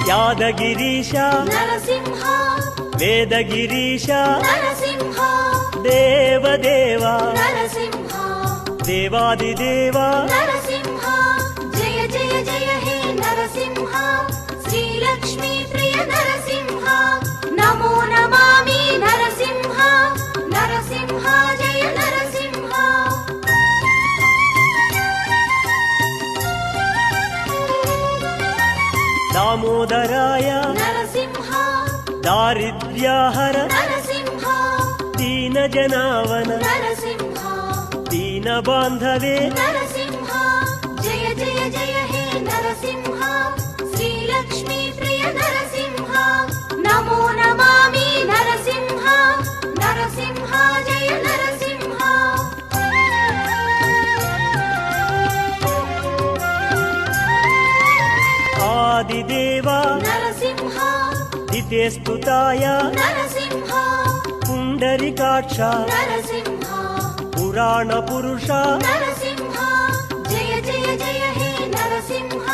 యాదగిరీశ నరసింహ వేదగిరీశ నరసింహ దేవదేవ నరసింహ దేవాదిదేవ నరసింహ జయ జయ జయ హే నరసింహ శ్రీలక్ష్మీ ప్రియ నరసింహ నమో నమామి నరసింహ నరసింహ జయ నరసింహ దామోదరాయ నరసింహ దారిద్ర్యాహర నరసింహ దీనజనావన నరసింహ దీనబాంధవే నరసింహ జయ జయ జయ హే నరసింహ శ్రీలక్ష్మీ ప్రియ నరసింహ నమో నమామి నరసింహ నరసింహ జయ నరసింహ ఆదిదేవ నరసింహ దితేస్తుతాయ నరసింహ పుండరికాక్ష నరసింహ పురాణ పురుష నరసింహ జయ జయ జయ హే నరసింహ